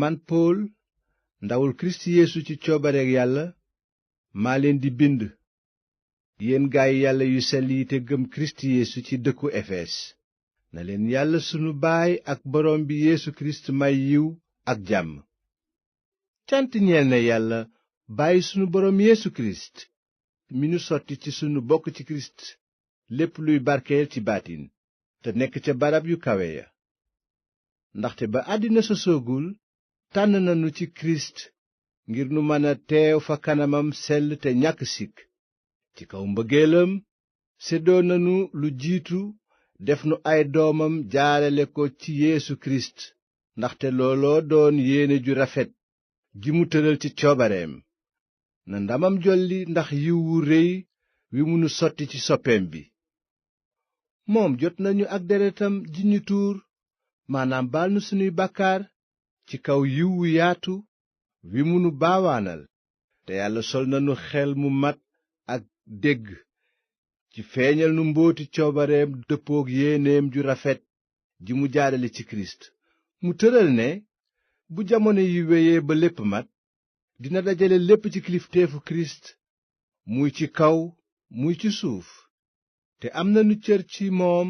man Pool ndawul Kirist Yeesu ci coobareek Yàlla maa leen di bind yéen gaay Yàlla yu sell yi te gëm Kirist Yeesu ci dëkku Efes na leen Yàlla sunu Baay ak Boroom bi Yeesu Kirist may yiw ak jàmm. cant ñeel na Yàlla Baay sunu Boroom Yeesu Kirist mi nu sotti ci sunu bokk ci Kirist lépp luy barkeel ci baatin te nekk ca barab yu kawe ya. ndaxte ba àddina sosoogul tànn nanu ci Kirist ngir nu mën a teew fa kanamam sell te ñàkk sikk. ci kaw mbëggeelam séddoo nanu lu jiitu def nu ay doomam jaarale ko ci Yeesu Kirist ndaxte looloo doon yéene ju rafet ji mu tëral ci coobareem na ndamam jolli ndax yiw wu réy wi mu nu sotti ci soppeem bi. moom jot nañu ak deretam ji ñu tuur maanaam baal nu sunuy bàkkaar ci kaw yiw wu yaatu wi mu nu baawaanal te Yàlla sol nanu xel mu mat ak dégg ci feeñal nu mbooti coobareem dëppook yéeneem ju rafet ji mu jaarale ci Kirist mu tëral ne bu jamono yi wéyee ba lépp mat dina dajale lépp ci kilifteefu Kirist muy ci kaw muy ci suuf. te am nanu cër ci moom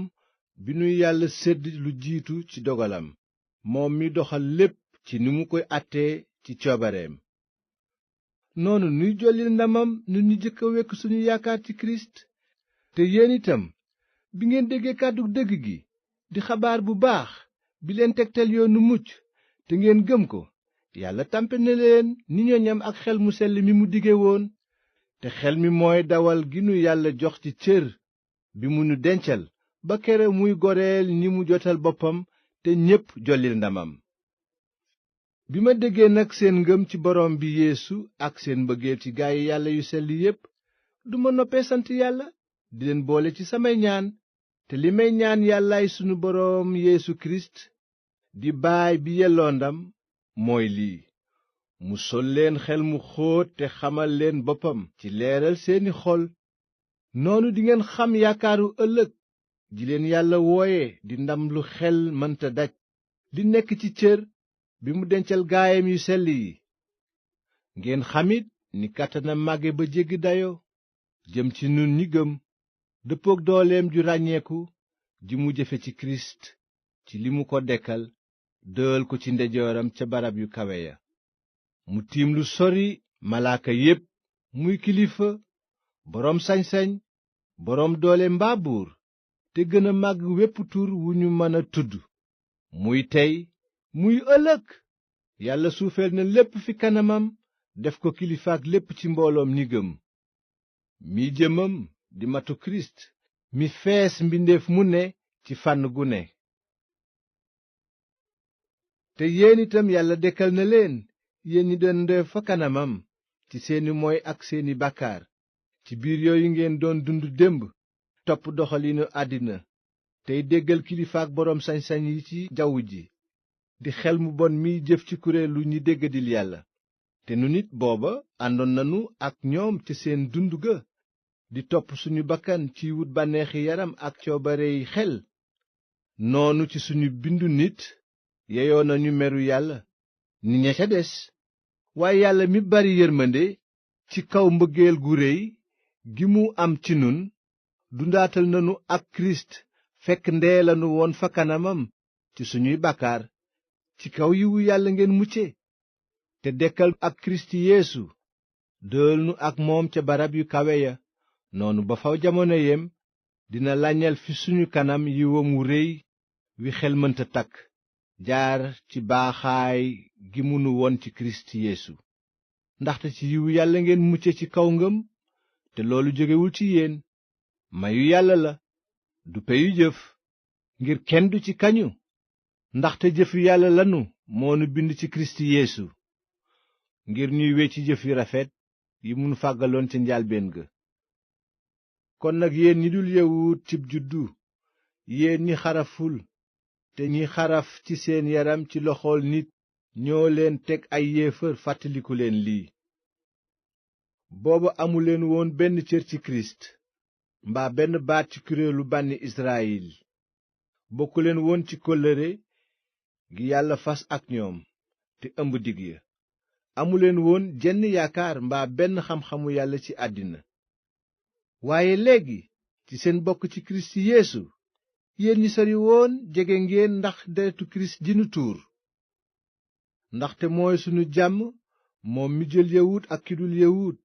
bi nu Yàlla sédd lu jiitu ci dogalam moom mi doxal lépp ci ni mu koy àttee ci coobareem. noonu nuy jollil ndamam nun ñi jëkk a wekk sunu yaakaar ci Kirist. te yéen itam bi ngeen déggee kàddu dëgg gi di xabaar bu baax bi leen tegtal yoonu mucc te ngeen gëm ko Yàlla tàmpe na leen ni ñoñam ak xel mu sell mi mu dige woon. te xel mi mooy dawal gi nu Yàlla jox ci cër bi mu nu dencal ba kere muy goreel ñi mu jotal boppam te ñépp jollil ndamam. bi ma déggee nag seen ngëm ci Boroom bi Yeesu ak seen mbëggeel ci gaay Yàlla yu sell yépp duma noppee sant Yàlla di leen boole ci samay ñaan. te li may ñaan Yàllaay sunu Boroom Yeesu Kirist di Baay bi yelloo ndam mooy lii mu sol leen xel mu xóot te xamal leen boppam ci leeral seeni xol. noonu dingeen xam yaakaaru ëllëg ji leen Yàlla wooye di ndam lu xel mënta daj li nekk ci cër bi mu dencal gaayam yu sell yi. ngeen xamit ni kàttanam màgge ba jéggi dayo jëm ci nun ñi gëm dëppook dooleem ju ràññeeku ji mu jëfe ci Kirist ci li mu ko dekkal dëël ko ci ndeyjooram ca barab yu kawe ya. mu tiim lu sori malaaka yépp muy kilifa boroom sañ-sañ boroom doole mbaa buur te gën a màgg wépp tur wu ñu mën a tudd muy tey muy ëllëg. Yàlla suufeel na lépp fi kanamam def ko kilifaak lépp ci mbooloom ñi gëm. mi jëmam di matu Kirist mi fees mbindeef mu ne ci fànn gu ne. te yéen itam Yàlla dekkal na leen yéen ñi doon dee fa kanamam ci seeni moy ak seeni bàkkaar ci biir yooyu ngeen doon dund démb topp doxalinu àddina tey déggal kilifaak boroom sañ-sañ yi ci jaww ji di xel mu bon miy jëf ci kuréelu ñi déggadil Yàlla. te nu nit booba àndoon nanu ak ñoom ci seen dund ga di topp suñu bakkan ci wut bànneexi yaram ak coobarey xel. noonu ci suñu bindu nit yeyoo nañu meru Yàlla ni ña ca des. waaye Yàlla mi bari yërmande ci kaw mbëggeel gu réy gi mu am ci nun dundaatal nanu ak Kirist fekk ndee lanu woon fa kanamam ci suñuy bàkkaar ci kaw yiwu Yàlla ngeen mucce. te dekkal ak Kirist Yeesu dëël nu ak moom ca barab yu kawe ya noonu ba faw jamono yem dina làññal fi suñu kanam yiwam wu réy wi xel mënta takk jaar ci baaxaay gi mu nu won ci Kirist Yeesu. ndaxte ci yiwu Yàlla ngeen mucce ci kaw ngëm te loolu jógewul ci yéen mayu Yàlla la du peyu jëf ngir kenn du ci kañu. ndaxte jëfu Yàlla lanu moo nu bind ci Kirist Yeesu ngir ñuy wecci jëf yu rafet yi mu nu fàggaloon ca njaalbéen ga. kon nag yéen ñi dul yawut cib juddu yéen ñi xaraful te ñi xaraf ci seen yaram ci loxool nit ñoo leen teg ay yéefar fàttaliku leen lii. booba amuleen woon benn cër ci Kirist mbaa benn baat ci kuréelu bànni Israyil bokkuleen woon ci kóllëre gi Yàlla fas ak ñoom te ëmb dig ya amuleen woon jenn yaakaar mbaa benn xam-xamu yàlla ci àddina waaye léegi ci seen bokk ci kirist yeesu yéen ñi sori woon jege ngeen ndax deretu kirist ji nu tuur ndaxte mooy sunu jàmm moom mi jël yawut ak ki dul yawut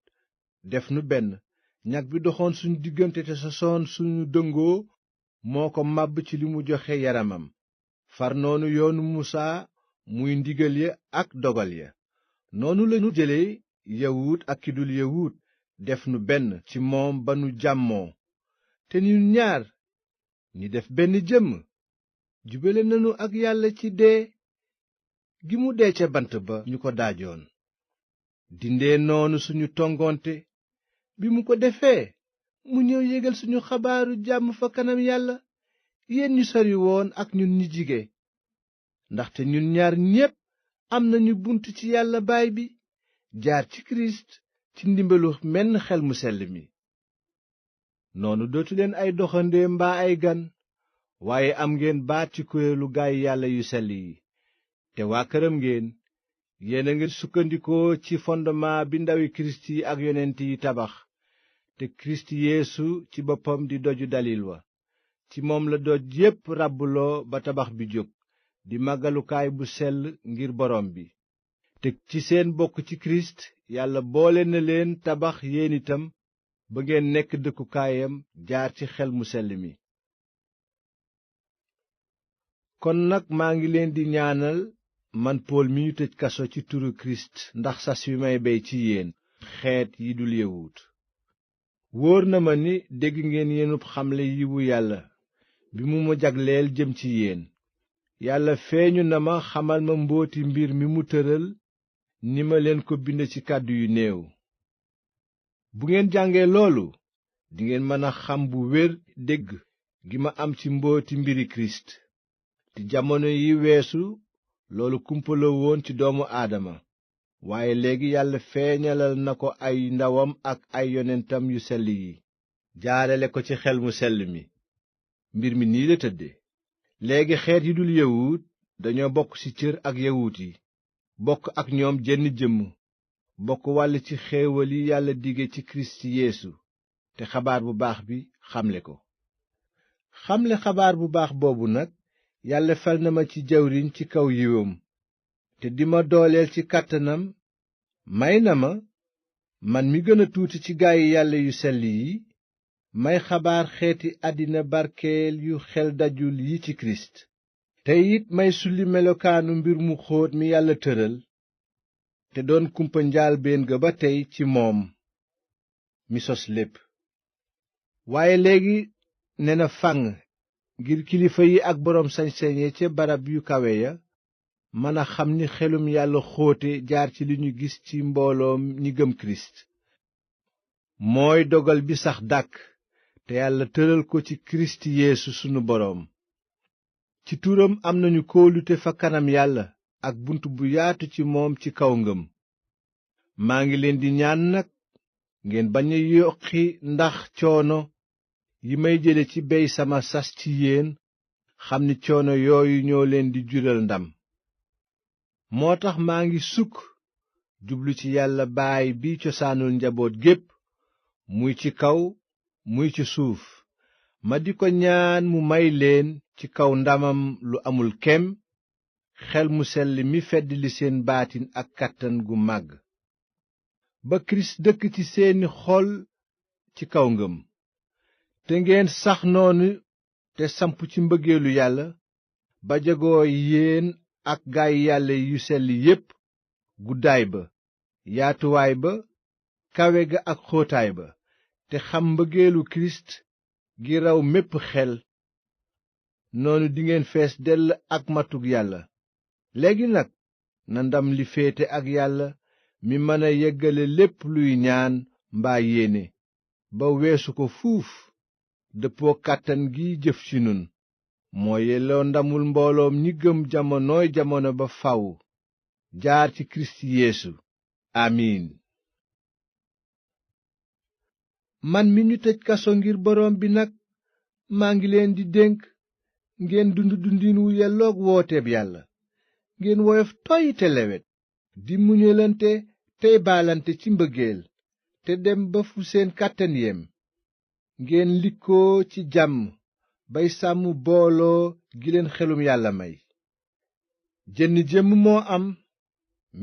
def nu benn ñag bi doxoon suñu diggante te sosoon suñu dëngoo moo ko màbb ci li mu joxe yaramam far noonu yoonu musaa muy ndigal ya ak dogal ya noonu lañu jële yawut ak ki dul yawut def nu benn ci moom ba nu jàmmoo te ñun ñaar ñi def benn jëmm jubale nanu ak yàlla ci dee gi mu dee ca bant ba ñu ko daajoon dindee noonu suñu tongoonte bi mu ko defee mu ñëw yégal suñu xabaaru jàmm fa kanam yàlla yéen ñu sori woon ak ñun ñi jige ndaxte ñun ñaar ñépp am nañu bunt ci yàlla baay bi jaar ci kirist ci ndimbalu menn xel mu sell mi noonu dootuleen ay doxandéem mbaa ay gan waaye am ngeen baat ci kuréelu gaay yàlla yu sell yi te waa këram ngeen yéen a ngi sukkandikoo ci fondement bi ndawi kirist yi ak yonent yi tabax te kirist yeesu ci boppam di doju dalil wa ci moom la doj yépp ràbbuloo ba tabax bi jóg di màggalukaay bu sell ngir boroom bi te ci seen bokk ci kirist yàlla boole na leen tabax yéen itam ba ngeen nekk dëkkukaayam jaar ci xel mu sell mi kon nag maa ngi leen di ñaanal man pool mi ñu tëj kaso ci turu kirist ndax sas wi may bey ci yéen xeet yi dul yawut wóor na ma ni dégg ngeen yéenub xamle yiwu yàlla bi mu ma jagleel jëm ci yéen yàlla feeñu na ma xamal ma mbooti mbir mi mu tëral ni ma leen ko bind ci kàddu yu néew bu ngeen jàngee loolu dingeen mën a xam bu wér dégg gi ma am ci mbooti mbiri kirist te jamono yi weesu loolu kumpa la woon ci doomu aadama waaye léegi yàlla feeñalal na ko ay ndawam ak ay yonentam yu sell yi jaarale ko ci xel mu sell mi mbir mi nii la tëdde léegi xeet yi dul yawut dañoo bokk ci cër ak yawut yi bokk ak ñoom jenn jëmm bokk wàll ci xéewal yi yàlla dige ci kirist yeesu te xabaar bu baax bi xamle ko xamle xabaar bu baax boobu nag yàlla fal na ma ci jawriñ ci kaw yiwam te di ma dooleel ci kàttanam may na ma man mi gën a tuuti ci gaayi yàlla yu sell yi may xabaar xeeti àddina barkeel yu xel dajul yi ci kirist te it may sulli melokaanu mbir mu xóot mi yàlla tëral te doon kumpa njaalbéen ga ba tey ci moom mi sos lépp waaye léegi ne na fànn ngir kilifa yi ak boroom sañ-sañ ya ca barab yu kawe ya mën a xam ni xelum yàlla xóote jaar ci li ñu gis ci mbooloom ñi gëm kirist mooy dogal bi sax dàkk te yàlla tëral ko ci kirist yeesu sunu boroom ci turam am nañu kóolute fa kanam yàlla ak bunt bu yaatu ci moom ci kaw ngëm maa ngi leen di ñaan nag ngeen bañ a yoqi ndax coono yi may jële ci bey sama sas ci yéen xam ni coono yooyu ñoo leen di jural ndam moo tax maa ngi sukk jublu ci yàlla baay bi cosaanul njaboot gépp muy ci kaw muy ci suuf ma di ko ñaan mu may leen ci kaw ndamam lu amul kem xel mu sell mi feddli seen baatin ak kàttan gu màgg ba kirist dëkk ci seeni xol ci kaw ngëm te ngeen sax noonu te samp ci mbëggeelu yàlla ba jagoo yéen ak gaay yàlla yu sell yépp guddaay ba yaatuwaay ba kawe ga ak xóotaay ba te xam mbëggeelu kirist gi raw mépp xel noonu dingeen fees dell ak matuk yàlla léegi nag na ndam li féete ak yàlla mi mën a yeggale lépp luy ñaan mbaa yéene ba weesu ko fuuf dëppoo kàttan gi jëf ci nun moo yelloo ndamul mbooloom ñi gëm jamonooy jamono ba faw jaar ci kirist yeesu amiin man mi ñu tëj kaso ngir boroom bi nag maa ngi leen di dénk ngeen dund dundin wu yelloog wooteeb yàlla ngeen woyof toy te lewet di muñalante tey baalante ci mbëggeel te dem ba fu seen kàttan yem ngeen likkoo ci jàmm bay sàmm booloo gi leen xelum Yàlla may jenn jëmm moo am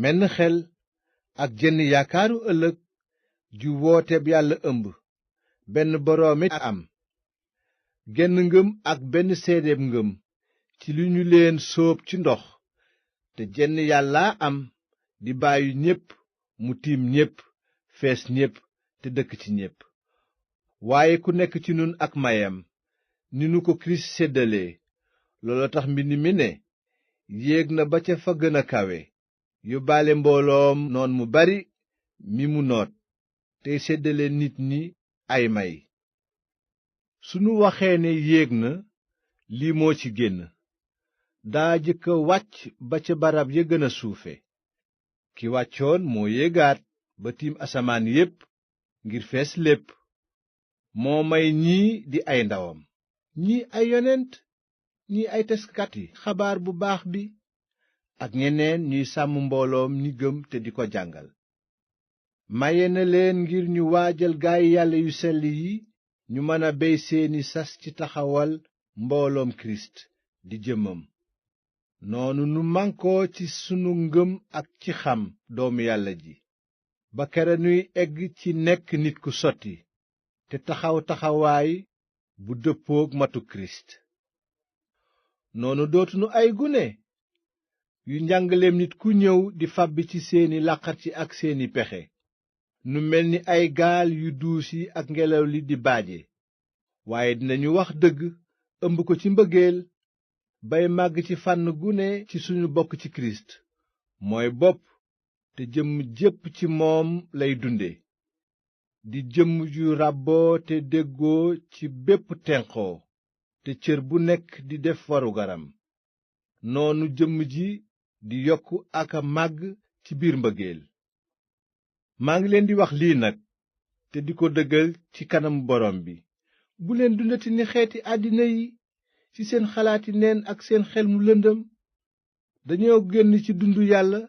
menn xel ak jenn yaakaaru ëllëg ju wooteb Yàlla ëmb benn boroom it am genn ngëm ak benn seedeeb ngëm ci li ñu leen sóob ci ndox te jenn Yàlla am di bàyyi ñépp mu tiim ñépp fees ñépp te dëkk ci ñépp waaye ku nekk ci nun ak mayam ni nu ko Kirist séddalee looloo tax mbind mi ne yéeg na ba ca fa gën a kawe yóbbaale mbooloom noon mu bari mi mu noot tey séddale nit ñi ay may sunu waxee ne yéeg na lii moo ci génn daa jëkk a wàcc ba ca barab ya gën a suufe ki wàccoon moo yéegaat ba tiim asamaan yépp ngir fees lépp moo may ñii di ay ndawam ñii ay yonent ñii ay taskati xabaar bu baax bi ak ñeneen ñuy sàmm mbooloom ñi gëm te di ko jàngal maye na leen ngir ñu waajal gaay Yàlla yu sell yi ñu mën a bey seeni sas ci taxawal mbooloom Kirist di jëmmam noonu nu mànkoo ci sunu ngëm ak ci xam doomu Yàlla ji ba kere nuy egg ci nekk nit ku sotti te taxaw taxawaay bu dëppook matu Kirist noonu dootunu ay gune yu njàngaleem nit ku ñëw di fàbbi ci seeni làqarci ak seeni pexe nu mel ni ay gaal yu duus yi ak ngelaw li di baaje waaye dinañu wax dëgg ëmb ko ci mbëggeel bay màgg ci fànn gu ne ci suñu bokk ci Kirist mooy bopp te jëmm jépp ci moom lay dunde di jëmm ju ràbboo te déggoo ci bépp tenqoo te cër bu nekk di def warugaram noonu jëmm ji di yokk ak a màgg ci biir mbëggeel maa ngi leen di wax lii nag te di ko dëggal ci kanam borom bi bu leen dundati ni xeeti àddina yi ci seen xalaati neen ak seen xel mu lëndëm dañoo génn ci dundu Yàlla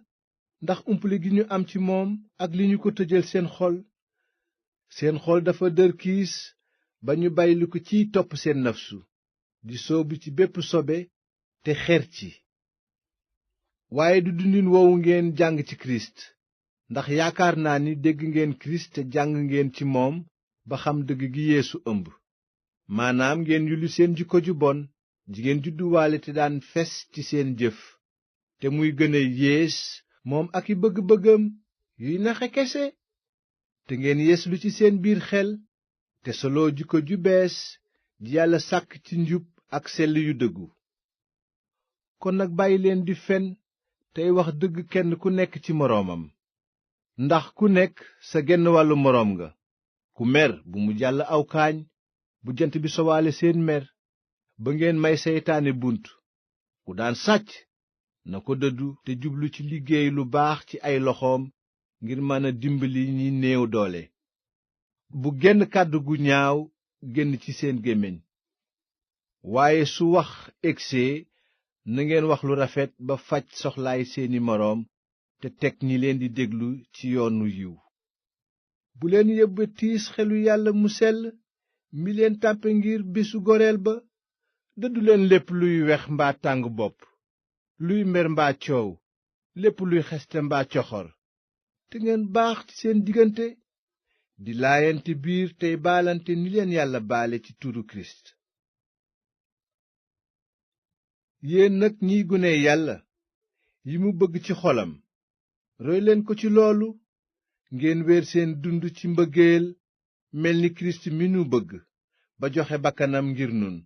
ndax umpale gi ñu am ci moom ak li ñu ko tëjal seen xol dafa dërkiis ba ñu bàyyi ko ciy topp seen nafsu di soobu ci bépp sobe te xer ci waaye du dundin woowu ngeen jàng ci Kirist ndax yaakaar naa ni dégg ngeen Kirist te jàng ngeen ci moom ba xam dëgg gi Yeesu ëmb maanaam ngeen yulli seen jikko ju bon ji ngeen judduwaale te daan fes ci seen jëf te muy gën a yées moom ak i bëgg-bëggam yuy naxe kese te ngeen yeeslu ci seen biir xel te soloo jikko ju bees ji Yàlla sàkk ci njub ak sell yu dëggu kon nag bàyyi leen di fen tey wax dëgg kenn ku nekk ci moroomam ndax ku nekk sa genn wàllu moroom nga ku mer bu mu jàll aw kaañ bu jant bi sowaale seen mer ba ngeen may seytaane bunt ku daan sàcc na ko dëddu te jublu ci liggéey lu baax ci ay loxoom ngir mën a dimbali ñi néew doole bu genn kàddu gu ñaaw génn ci seen gémmiñ waaye su wax egsee na ngeen wax lu rafet ba faj soxlaay seeni moroom te teg ñi leen di déglu ci yoonu yiw bu leen yóbbe tiis xelu Yàlla mu sell mi leen tàppe ngir bésu goreel ba dëddu leen lépp luy wex mbaa tàng bopp luy mer mbaa coow lépp luy xeste mbaa coxor te ngeen baax ci seen diggante di laayante biir tey baalante ni leen Yàlla baale ci turu Kirist yéen nag ñiy gune Yàlla yi mu bëgg ci xolam roy leen ko ci loolu ngeen wéer seen dund ci mbëggeel mel ni Kirist mi nu bëgg ba joxe bakkanam ngir nun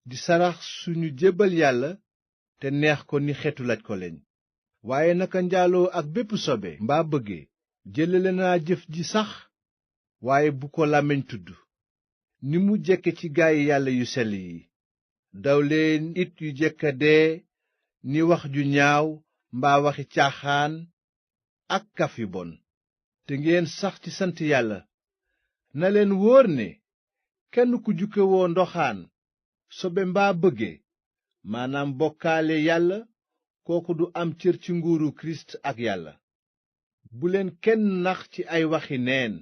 di sarax suñu jébbal Yàlla te neex ko ni xeetu laj ko leñ waaye naka njaaloo ak bépp sobe mbaa bëgge jëlale naa jëf ji sax waaye bu ko làmmiñ tudd ni mu jekke ci gaay Yàlla yu sell yi daw leen it yu jekka dee ni wax ju ñaaw mbaa waxi caaxaan ak kaf yu bon te ngeen sax ci sant Yàlla na leen wóor ne kenn ku jukkewoo ndoxaan sobe mbaa bëgge maanaam bokkaale Yàlla kooku du am cër ci nguuru Kirist ak Yàlla bu leen kenn nax ci ay waxi neen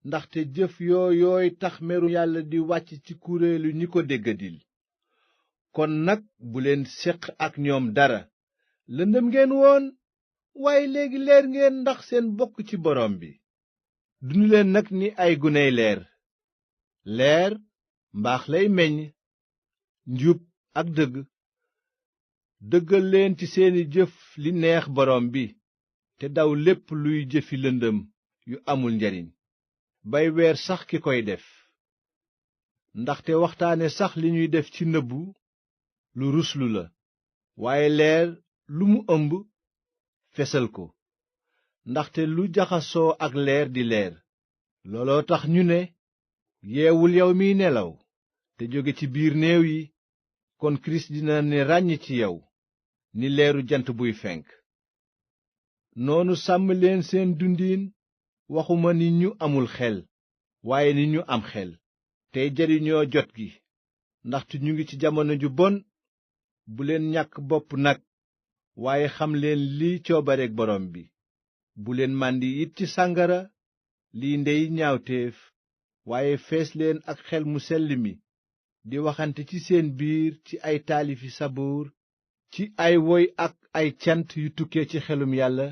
ndaxte jëf yooyooy tax meru Yàlla di wàcc ci kuréelu ñi ko déggadil kon nag bu leen séq ak ñoom dara lëndëm ngeen woon waaye léegi leer ngeen ndax seen bokk ci borom bi dunu leen nag ni ay guney leer mbaax lay meññ njub ak dëgg dëggal leen ci seeni jëf li neex borom bi te daw lépp luy jëfi lëndëm yu amul njariñ bay weer sax ki koy def ndaxte waxtaane sax li ñuy def ci nëbbu lu ruslu la waaye leer lu mu ëmb fesal ko ndaxte lu jaxasoo ak leer di leer looloo tax ñu ne yeewul yow miy nelaw te jóge ci biir néew yi kon kirist dina ne ràññ ci yow ni leeru jant buy fenk noonu sàmm leen seen dundiin waxuma ni ñu amul xel waaye ni ñu am xel tey jariñoo jot gi ndaxte ñu ngi ci jamono ju bon bu leen ñàkk bopp nag waaye xam leen liy coobareek borom bi bu leen màndi it ci sàngara liy ndey ñaawteef waaye fees leen ak xel mu sell mi di waxante ci seen biir ci ay taalifi sabuur ci ay woy ak ay cant yu tukkee ci xelum Yàlla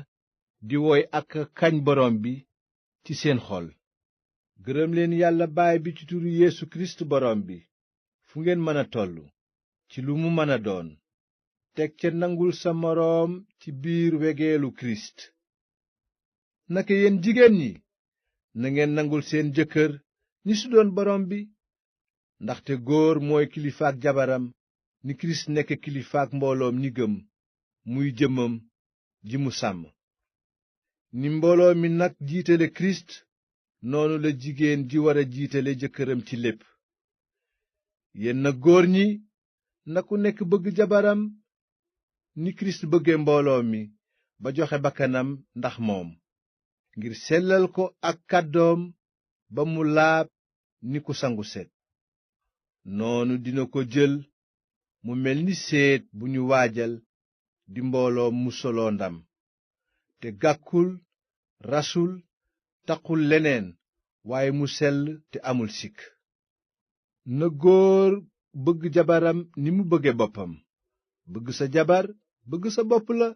di woy ak kañ borom bi ci seen xol gërëm leen Yàlla Baay bi ci turu Yeesu Kirist borom bi fu ngeen mën a tollu ci lu mu mën a doon teg ca nangul sa moroom ci biir wegeelu Kirist naka yéen jigéen ñi na ngeen nangul seen jëkkër ni su doon borom bi ndaxte góor mooy kilifaak jabaram ni Kirist nekk kilifaak mbooloom ñi gëm muy jëmmam ji mu sàmm ni mbooloo mi nag jiitale Kirist noonu la jigéen ji war a jiitale jëkkëram ci lépp yéen nag góor ñi na ku nekk bëgg jabaram ni Kirist bëgge mbooloo mi ba joxe bakkanam ndax moom ngir sellal ko ak kàddoom ba mu laab ni ku sangu set noonu dina ko jël mu mel ni séet bu ñu waajal di mbooloo mu soloo ndam te gàkkul rasul taqul leneen waaye mu sell te amul sikk na góor bëgg jabaram ni mu bëgge boppam bëgg sa jabar bëgg sa bopp la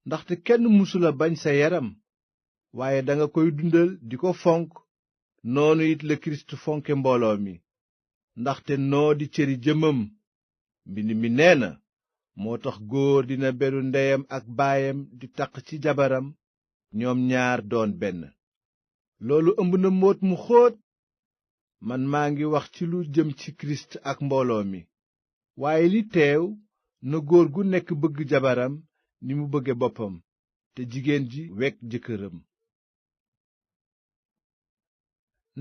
ndaxte kenn mësula bañ sa yaram waaye danga koy dundal di ko fonk noonu it la Kirist fonke mbooloo mi ndaxte noo di cëri jëmmam mbind mi nee na moo tax góor dina beru ndeyam ak baayam di taq ci jabaram ñoom ñaar doon benn loolu ëmb na mbóot mu xóot man maa ngi wax ci lu jëm ci Kirist ak mbooloo mi waaye li teew na góor gu nekk bëgg jabaram ni mu bëgge boppam te jigéen ji wekk jëkkëram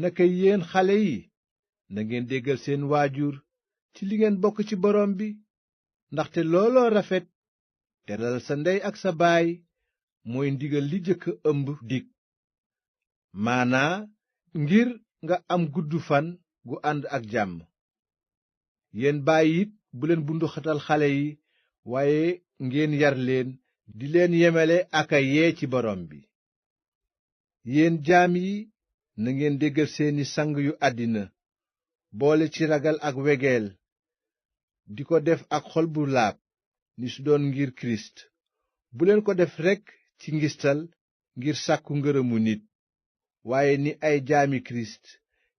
naka yéen xale yi na ngeen déggal seen waajur ci li ngeen bokk ci borom bi ndaxte looloo rafet teral sa ndey ak sa baay mooy ndigal li jëkk ëmb dig maanaa ngir nga am gudd fan gu ànd ak jàmm yéen baay it bu leen bunduxatal xale yi waaye ngeen yar leen di leen yemale ak a yee ci borom bi yéen jaam yi na ngeen déggal seeni sang yu àddina boole ci ragal ak wegeel di ko def ak xol bu laab ni su doon ngir Kirist bu leen ko def rekk ci ngistal ngir sàkku ngërëmu nit waaye ni ay jaami Kirist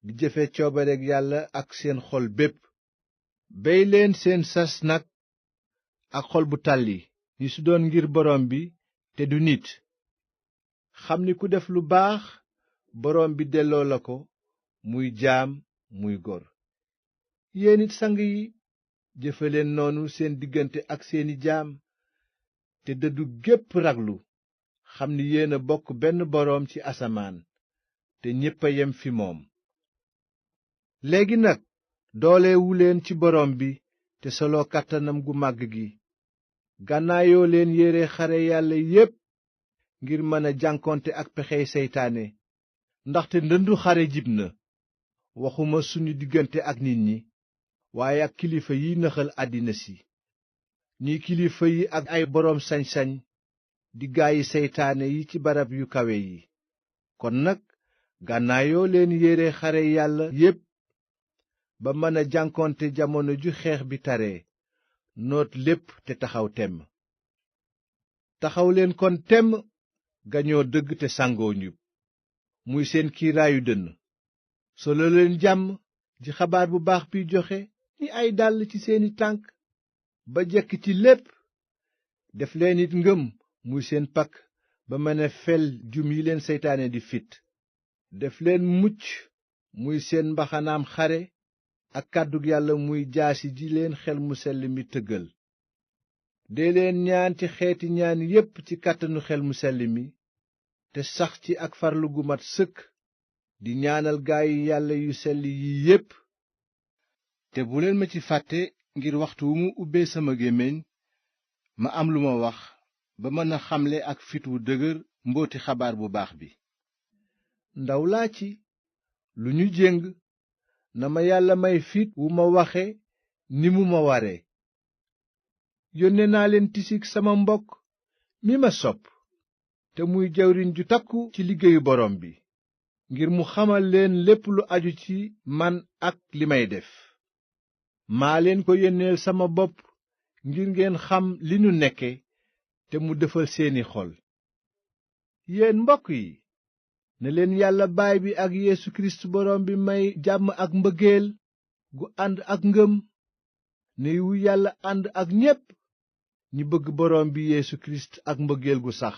di jëfe coobareg Yàlla ak seen xol bépp bey leen seen sas nag ak xol bu tàlli ni su doon ngir borom bi te du nit xam ni ku def lu baax borom bi delloo la ko muy jaam muy gor yéen it sang yi jëfe leen noonu seen diggante ak seeni jaam te dëddu gépp raglu xam ni yéen a bokk benn boroom ci asamaan te ñépp a yem fi moom léegi nag doolewu leen ci borom bi te soloo kàttanam gu màgg gi gànnaayoo leen yére xare Yàlla yépp ngir mën a jànkonte ak pexey seytaane ndaxte ndëndu xare jib na waxuma suñu diggante ak nit ñi waaye ak kilifa yiy nëxal àddina si ñuy kilifa yi ak ay boroom sañ-sañ di gaayi seytaane yi ci barab yu kawe yi. kon nag gànnaayoo leen yére xare yàlla yépp ba mën a jànkonte jamono ju xeex bi taree, noot lépp te taxaw temm. taxaw leen kon temm, gañoo dëgg te sangoo njub, muy seen kiiraayu dënn. solo leen jàmm ji xabaar bu baax bi joxe ni ay dàll ci seeni tànk, ba jekk ci lépp. def leen it ngëm muy seen pakk ba mën a fel jum yi leen seytaane di fit. def leen mucc muy seen mbaxanaam xare, ak kàddug yàlla muy jaasi ji leen xel mu sell mi tëggal. dee leen ñaan ci xeeti ñaan yépp ci kàttanu xel mu sell mi, te sax ci ak farlu gu mat sëkk, di ñaanal gaay yàlla yu sell yi yépp. te bu leen ma ci fàtte, ngir waxtu wu mu ubbee sama gémmiñ ma am lu ma wax, ba mën a xamle ak fit wu dëgër mbooti xabaar bu baax bi. ndaw laa ci lu ñu jéng, na ma yàlla may fit wu ma waxe ni mu ma ware. yónnee naa leen tisik sama mbokk mi ma sopp, te muy jawriñ ju takku ci liggéeyu borom bi, ngir mu xamal leen lépp lu aju ci man ak li may def. maa leen ko yónneel sama bopp ngir ngeen xam li nu nekke, te mu defal seeni xol. yéen mbokk yi, na leen yàlla baay bi ak Yeesu Kirist borom bi may jàmm ak mbëggeel gu ànd ak ngëm. ne yiwu yàlla ànd ak ñépp ñi bëgg borom bi Yeesu Kirist ak mbëggeel gu sax.